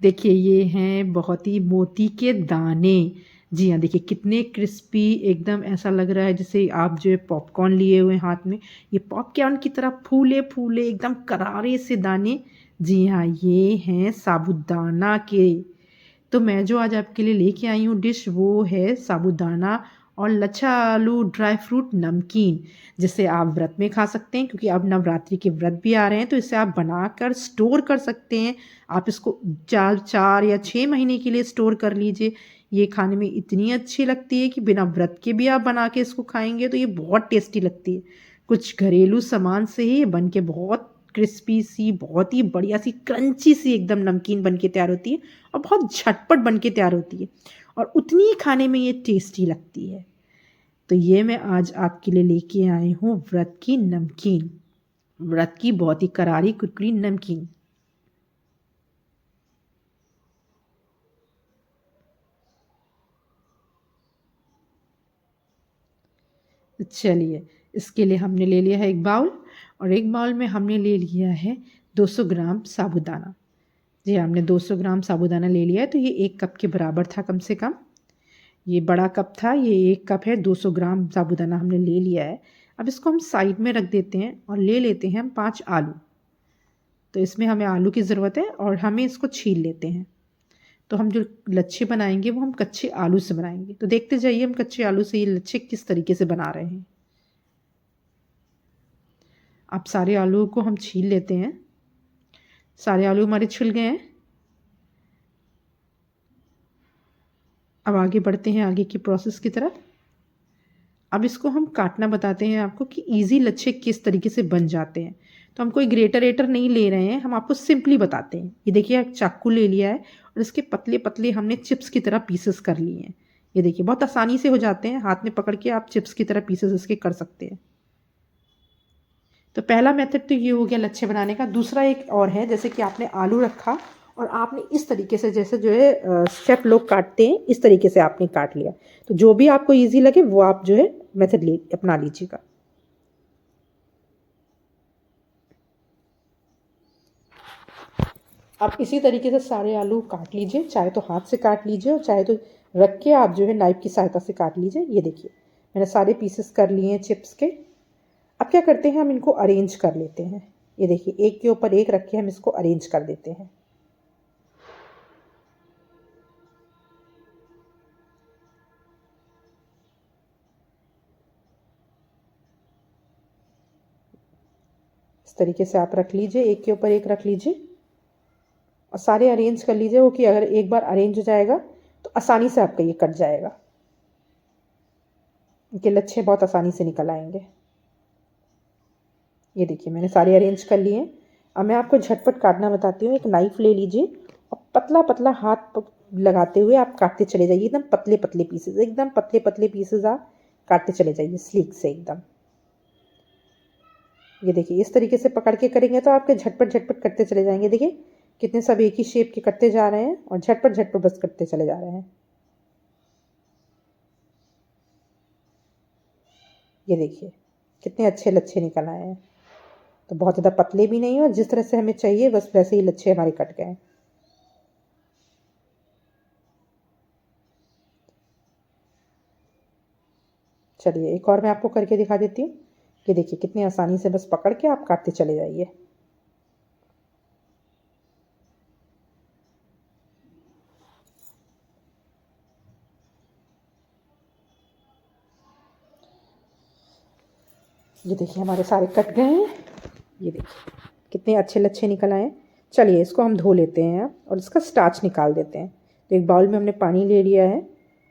देखिए ये हैं बहुत ही मोती के दाने। जी हाँ, देखिए कितने क्रिस्पी एकदम ऐसा लग रहा है जैसे आप जो है पॉपकॉर्न लिए हुए हैं हाथ में। ये पॉपकॉर्न की तरह फूले-फूले एकदम करारे से दाने। जी हाँ, ये हैं साबूदाना के। तो मैं जो आज आपके लिए लेके आई हूँ डिश वो है साबूदाना और लच्छा आलू ड्राई फ्रूट नमकीन, जिसे आप व्रत में खा सकते हैं क्योंकि अब नवरात्रि के व्रत भी आ रहे हैं, तो इसे आप बनाकर स्टोर कर सकते हैं। आप इसको 4 या 6 महीने के लिए स्टोर कर लीजिए। ये खाने में इतनी अच्छी लगती है कि बिना व्रत के भी आप बना के इसको खाएँगे तो ये बहुत टेस्टी लगती है। कुछ घरेलू सामान से ही ये बन के बहुत क्रिस्पी सी, बहुत ही बढ़िया सी, क्रंची सी एकदम नमकीन बन के तैयार होती है और बहुत झटपट बन के तैयार होती है और उतनी ही खाने में ये टेस्टी लगती है। तो ये मैं आज आपके लिए लेके आई हूँ व्रत की नमकीन, व्रत की बहुत ही करारी कुरकुरी नमकीन। तो चलिए, इसके लिए हमने ले लिया है एक बाउल और एक बाउल में हमने ले लिया है 200 ग्राम साबूदाना। जी हाँ, हमने 200 ग्राम साबूदाना ले लिया है, तो ये 1 कप के बराबर था कम से कम। ये बड़ा कप था, ये 1 कप है, 200 ग्राम साबूदाना हमने ले लिया है। अब इसको हम साइड में रख देते हैं और ले लेते हैं हम 5 आलू। तो इसमें हमें आलू की ज़रूरत है और हमें इसको छील लेते हैं। तो हम जो लच्छे बनाएँगे वो हम कच्चे आलू से बनाएँगे। तो देखते जाइए हम कच्चे आलू से ये लच्छे किस तरीके से बना रहे हैं। अब सारे आलू को हम छील लेते हैं। सारे आलू हमारे छिल गए हैं। अब आगे बढ़ते हैं आगे की प्रोसेस की तरफ। अब इसको हम काटना बताते हैं आपको कि ईज़ी लच्छे किस तरीके से बन जाते हैं। तो हम कोई ग्रेटर-वेटर नहीं ले रहे हैं, हम आपको सिंपली बताते हैं। ये देखिए एक चाकू ले लिया है और इसके पतले-पतले हमने चिप्स की तरह पीसेस कर लिए हैं। ये देखिए बहुत आसानी से हो जाते हैं, हाथ में पकड़ के आप चिप्स की तरह पीसेस इसके कर सकते हैं। तो पहला मेथड तो ये हो गया लच्छे बनाने का। दूसरा एक और है, जैसे कि आपने आलू रखा और आपने इस तरीके से जैसे जो है शेफ़ लोग काटते हैं, इस तरीके से आपने काट लिया। तो जो भी आपको ईज़ी लगे वो आप जो है मेथड अपना लीजिएगा। आप इसी तरीके से सारे आलू काट लीजिए, चाहे तो हाथ से काट लीजिए और चाहे तो रख के आप जो है नाइफ़ की सहायता से काट लीजिए। ये देखिए मैंने सारे पीसेस कर लिए हैं चिप्स के। अब क्या करते हैं हम इनको अरेंज कर लेते हैं। ये देखिए एक के ऊपर एक रख के हम इसको अरेंज कर देते हैं। इस तरीके से आप रख लीजिए, एक के ऊपर एक रख लीजिए और सारे अरेंज कर लीजिए। वो कि अगर एक बार अरेंज हो जाएगा तो आसानी से आपका ये कट जाएगा। इनके लच्छे बहुत आसानी से निकल आएंगे। ये देखिए मैंने सारे अरेंज कर लिए हैं। अब मैं आपको झटपट काटना बताती हूँ। एक नाइफ़ ले लीजिए और पतला-पतला हाथ लगाते हुए आप काटते चले जाइए, एकदम पतले-पतले पीसेस, एकदम पतले-पतले पीसेस आप काटते चले जाइए स्लीक से एकदम। ये देखिए इस तरीके से पकड़ के करेंगे तो आपके झटपट-झटपट कटते चले जाएंगे। देखिए कितने सब एक ही शेप के कटते जा रहे हैं और झटपट-झटपट बस कटते चले जा रहे हैं। ये देखिए कितने अच्छे लच्छे निकल आए हैं। तो बहुत ज़्यादा पतले भी नहीं और जिस तरह से हमें चाहिए बस वैसे ही लच्छे हमारे कट गए। चलिए एक और मैं आपको करके दिखा देती हूँ। ये देखिए कितनी आसानी से बस पकड़ के आप काटते चले जाइए। ये देखिए हमारे सारे कट गए हैं। ये देखिए कितने अच्छे लच्छे निकल आए हैं। चलिए इसको हम धो लेते हैं अब और इसका स्टार्च निकाल देते हैं। तो एक बाउल में हमने पानी ले लिया है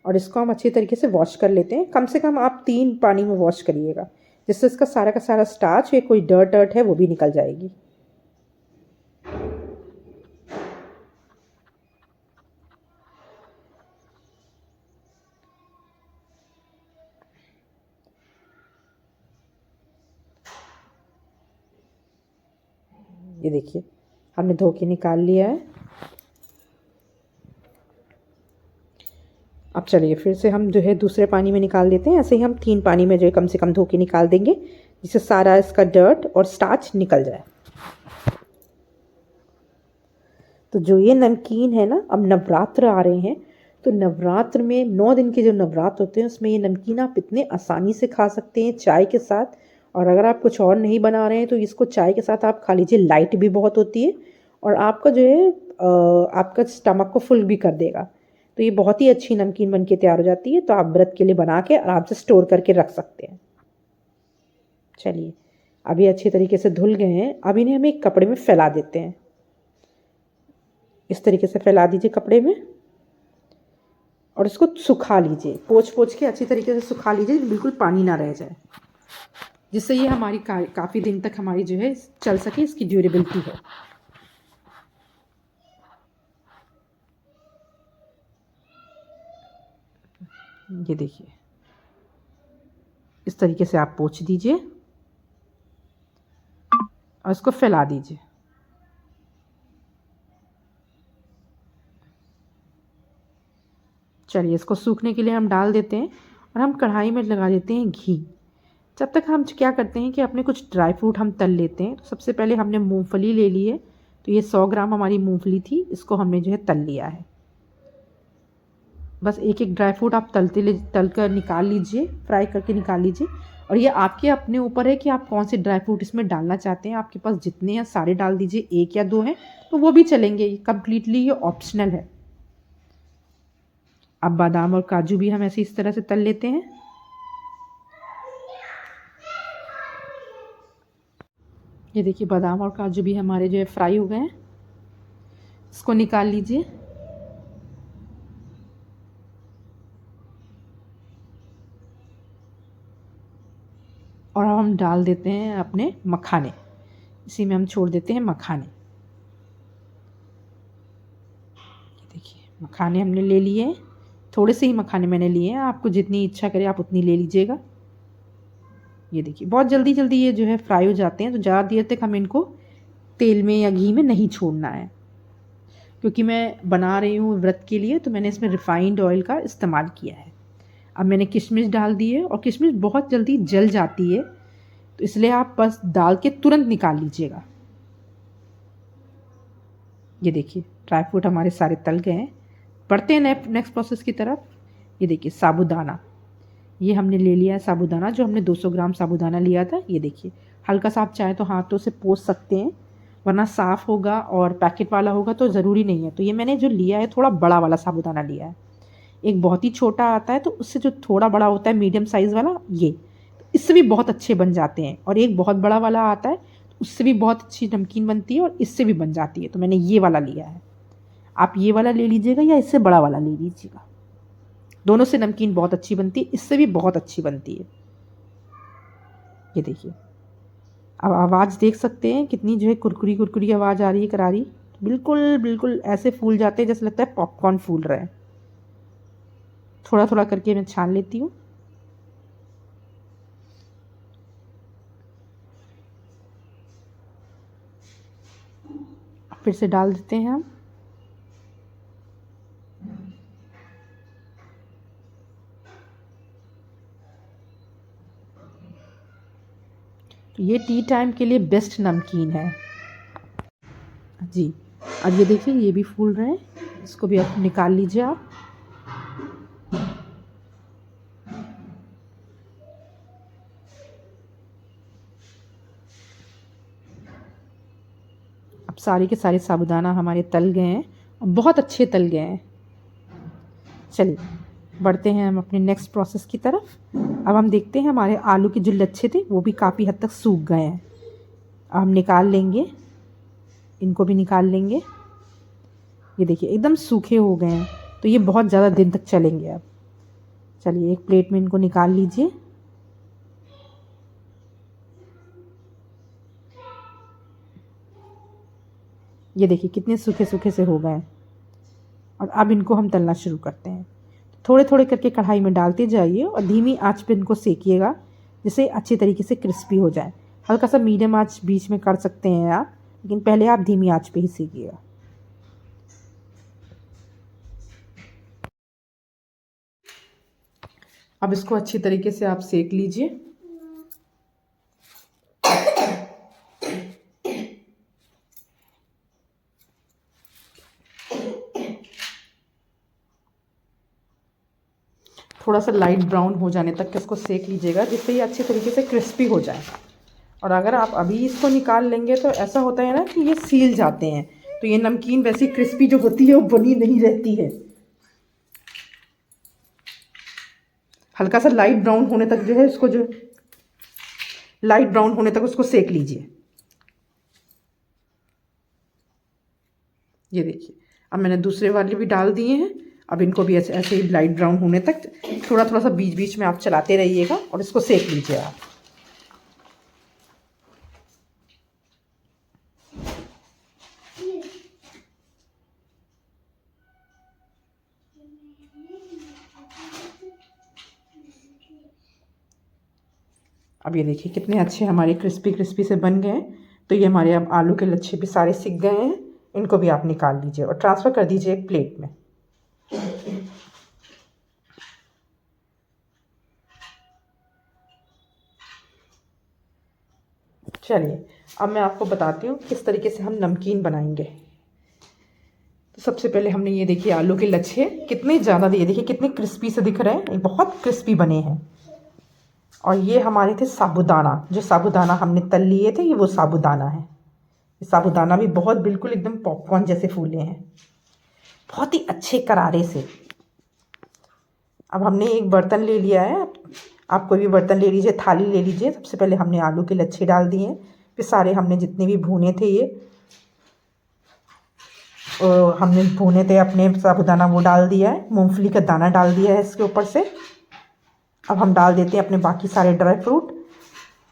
और इसको हम अच्छी तरीके से वॉश कर लेते हैं। कम से कम आप 3 पानी में वॉश करिएगा, जिससे इसका सारा का सारा स्टार्च या कोई डर्ट डर्ट है वो भी निकल जाएगी। ये देखिए हमने धो के निकाल लिया है। अब चलिए फिर से हम जो है दूसरे पानी में निकाल देते हैं। ऐसे ही हम 3 पानी में जो है कम से कम धो के निकाल देंगे, जिससे सारा इसका डर्ट और स्टार्च निकल जाए। तो जो ये नमकीन है ना, अब नवरात्र आ रहे हैं, तो नवरात्र में 9 दिन के जो नवरात्र होते हैं उसमें ये नमकीन आप इतने आसानी से खा सकते हैं चाय के साथ। और अगर आप कुछ और नहीं बना रहे हैं तो इसको चाय के साथ आप खा लीजिए, लाइट भी बहुत होती है और आपका जो है आपका स्टमक को फुल भी कर देगा। तो ये बहुत ही अच्छी नमकीन बन के तैयार हो जाती है, तो आप व्रत के लिए बना के आराम से स्टोर करके रख सकते हैं। चलिए, अभी अच्छे तरीके से धुल गए हैं, अब इन्हें हम एक कपड़े में फैला देते हैं। इस तरीके से फैला दीजिए कपड़े में और इसको सुखा लीजिए, पोंछ पोंछ के अच्छी तरीके से सुखा लीजिए, बिल्कुल पानी ना रह जाए, जिससे ये हमारी काफ़ी दिन तक हमारी जो है चल सके, इसकी ड्यूरेबिलिटी है। ये देखिए, इस तरीके से आप पोंछ दीजिए और इसको फैला दीजिए। चलिए, इसको सूखने के लिए हम डाल देते हैं और हम कढ़ाई में लगा देते हैं घी। जब तक हम क्या करते हैं कि अपने कुछ ड्राई फ्रूट हम तल लेते हैं। तो सबसे पहले हमने मूंगफली ले ली है, तो ये 100 ग्राम हमारी मूंगफली थी, इसको हमने जो है तल लिया है। बस एक एक ड्राई फ्रूट आप तल कर निकाल लीजिए, फ्राई करके निकाल लीजिए। और ये आपके अपने ऊपर है कि आप कौन से ड्राई फ्रूट इसमें डालना चाहते हैं। आपके पास जितने हैं सारे डाल दीजिए, 1 या 2 हैं तो वो भी चलेंगे, कम्प्लीटली ये ऑप्शनल है। अब बादाम और काजू भी हम ऐसे इस तरह से तल लेते हैं। ये देखिए, बादाम और काजू भी हमारे जो है फ्राई हो गए हैं, इसको निकाल लीजिए। और अब हम डाल देते हैं अपने मखाने, इसी में हम छोड़ देते हैं मखाने। देखिए, मखाने हमने ले लिए हैं, थोड़े से ही मखाने मैंने लिए हैं, आपको जितनी इच्छा करे आप उतनी ले लीजिएगा। ये देखिए, बहुत जल्दी जल्दी ये जो है फ्राई हो जाते हैं, तो ज़्यादा देर तक हम इनको तेल में या घी में नहीं छोड़ना है। क्योंकि मैं बना रही हूँ व्रत के लिए, तो मैंने इसमें रिफ़ाइंड ऑयल का इस्तेमाल किया है। अब मैंने किशमिश डाल दी है और किशमिश बहुत जल्दी जल जाती है, तो इसलिए आप बस डाल के तुरंत निकाल लीजिएगा। ये देखिए, ड्राई फ्रूट हमारे सारे तल गए हैं। बढ़ते हैं नेक्स्ट प्रोसेस की तरफ। ये देखिए, साबूदाना, ये हमने ले लिया है साबूदाना, जो हमने 200 ग्राम साबूदाना लिया था। ये देखिए, हल्का सा आप चाहें तो हाथों से पोंछ सकते हैं, वरना साफ़ होगा और पैकेट वाला होगा तो ज़रूरी नहीं है। तो ये मैंने जो लिया है थोड़ा बड़ा वाला साबूदाना लिया है। एक बहुत ही छोटा आता है, तो उससे जो थोड़ा बड़ा होता है मीडियम साइज़ वाला, ये इससे भी बहुत अच्छे बन जाते हैं। और एक बहुत बड़ा वाला आता है, उससे भी बहुत अच्छी नमकीन बनती है और इससे भी बन जाती है। तो मैंने ये वाला लिया है, आप ये वाला ले लीजिएगा या इससे बड़ा वाला ले लीजिएगा। दोनों से नमकीन बहुत अच्छी बनती है, इससे भी बहुत अच्छी बनती है। ये देखिए, अब आवाज़ देख सकते हैं कितनी जो है कुरकुरी कुरकुरी आवाज़ आ रही है, करारी। बिल्कुल बिल्कुल ऐसे फूल जाते हैं जैसे लगता है पॉपकॉर्न फूल रहे हैं। थोड़ा थोड़ा करके मैं छान लेती हूँ। फिर से डाल देते हैं हम। ये टी टाइम के लिए बेस्ट नमकीन है जी। अब ये देखिए, ये भी फूल रहे हैं, इसको भी आप निकाल लीजिए आप। अब सारे के सारे साबूदाना हमारे तल गए हैं और बहुत अच्छे तल गए हैं। चलिए, बढ़ते हैं हम अपने नेक्स्ट प्रोसेस की तरफ। अब हम देखते हैं हमारे आलू के जो लच्छे थे वो भी काफ़ी हद तक सूख गए हैं। अब हम निकाल लेंगे, इनको भी निकाल लेंगे। ये देखिए, एकदम सूखे हो गए हैं, तो ये बहुत ज़्यादा दिन तक चलेंगे। अब चलिए, एक प्लेट में इनको निकाल लीजिए। ये देखिए, कितने सूखे सूखे से हो गए हैं। और अब इनको हम तलना शुरू करते हैं। थोड़े थोड़े करके कढ़ाई में डालते जाइए और धीमी आंच पे इनको सेकिएगा, जिससे अच्छी तरीके से क्रिस्पी हो जाए। हल्का सा मीडियम आंच बीच में कर सकते हैं आप, लेकिन पहले आप धीमी आंच पे ही सेकिएगा। अब इसको अच्छी तरीके से आप सेक लीजिए। थोड़ा सा लाइट ब्राउन हो जाने तक इसको सेक लीजिएगा, जिससे ये अच्छी तरीके से क्रिस्पी हो जाए। और अगर आप अभी इसको निकाल लेंगे तो ऐसा होता है ना कि ये सील जाते हैं, तो ये नमकीन वैसी क्रिस्पी जो होती है वो बनी नहीं रहती है। हल्का सा लाइट ब्राउन होने तक जो है इसको लाइट ब्राउन होने तक उसको सेक लीजिए। ये देखिए, अब मैंने दूसरे वाले भी डाल दिए हैं। अब इनको भी ऐसे ही लाइट ब्राउन होने तक थोड़ा थोड़ा सा बीच बीच में आप चलाते रहिएगा और इसको सेक लीजिए आप। अब ये देखिए कितने अच्छे हमारे क्रिस्पी क्रिस्पी से बन गए हैं। तो ये हमारे अब आलू के लच्छे भी सारे सिक गए हैं। इनको भी आप निकाल लीजिए और ट्रांसफ़र कर दीजिए एक प्लेट में। चलिए, अब मैं आपको बताती हूँ किस तरीके से हम नमकीन बनाएंगे। तो सबसे पहले हमने ये देखिए आलू के लच्छे कितने ज़्यादा दिए, देखिए कितने क्रिस्पी से दिख रहे हैं, ये बहुत क्रिस्पी बने हैं। और ये हमारे थे साबूदाना, जो साबूदाना हमने तल लिए थे, ये वो साबूदाना है। ये साबूदाना भी बहुत बिल्कुल एकदम पॉपकॉर्न जैसे फूले हैं, बहुत ही अच्छे करारे से। अब हमने एक बर्तन ले लिया है, आप कोई भी बर्तन ले लीजिए, थाली ले लीजिए। सबसे पहले हमने आलू के लच्छे डाल दिए, फिर सारे हमने जितने भी भुने थे ये हमने भुने थे अपने साबूदाना वो डाल दिया है, मूंगफली का दाना डाल दिया है इसके ऊपर से। अब हम डाल देते हैं अपने बाकी सारे ड्राई फ्रूट।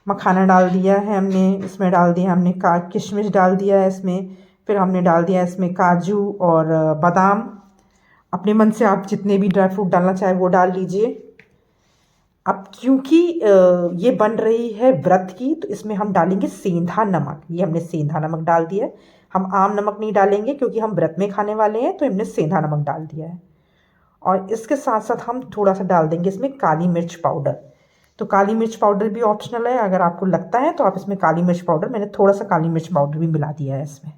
मखाना डाल दिया है हमने, इसमें डाल दिया हमने किशमिश डाल दिया है इसमें, फिर हमने डाल दिया है इसमें काजू और बादाम। अपने मन से आप जितने भी ड्राई फ्रूट डालना चाहे वो डाल लीजिए। अब क्योंकि ये बन रही है व्रत की, तो इसमें हम डालेंगे सेंधा नमक। ये हमने सेंधा नमक डाल दिया है, हम आम नमक नहीं डालेंगे क्योंकि हम व्रत में खाने वाले हैं, तो हमने सेंधा नमक डाल दिया है। और इसके साथ साथ हम थोड़ा सा डाल देंगे इसमें काली मिर्च पाउडर। तो काली मिर्च पाउडर भी ऑप्शनल है, अगर आपको लगता है तो आप इसमें काली मिर्च पाउडर, मैंने थोड़ा सा काली मिर्च पाउडर भी मिला दिया है इसमें।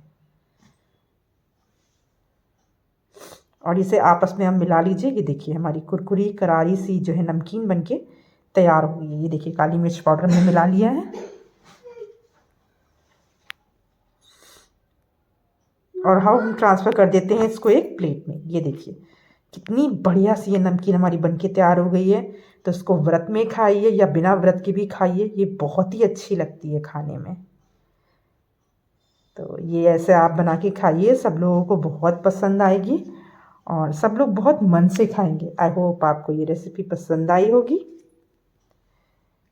और इसे आपस में हम मिला लीजिए। ये देखिए हमारी कुरकुरी करारी सी जो है नमकीन बनके तैयार हो गई है। ये देखिए काली मिर्च पाउडर हमने मिला लिया है। और हम ट्रांसफ़र कर देते हैं इसको एक प्लेट में। ये देखिए कितनी बढ़िया सी ये नमकीन हमारी बनके तैयार हो गई है। तो इसको व्रत में खाइए या बिना व्रत के भी खाइए, ये बहुत ही अच्छी लगती है खाने में। तो ये ऐसे आप बना के खाइए, सब लोगों को बहुत पसंद आएगी और सब लोग बहुत मन से खाएंगे। आई होप आपको ये रेसिपी पसंद आई होगी।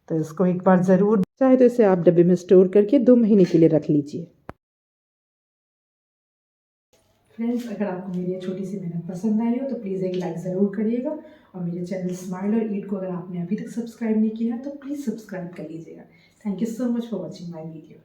तो इसको एक बार ज़रूर, चाहे तो इसे आप डब्बे में स्टोर करके 2 महीने के लिए रख लीजिए। फ्रेंड्स, अगर आपको मेरी ये छोटी सी मेहनत पसंद आई हो तो प्लीज़ एक लाइक ज़रूर करिएगा। और मेरे चैनल स्माइल और ईट को अगर आपने अभी तक सब्सक्राइब नहीं किया है तो प्लीज़ सब्सक्राइब कर लीजिएगा। Thank you so much for watching my video.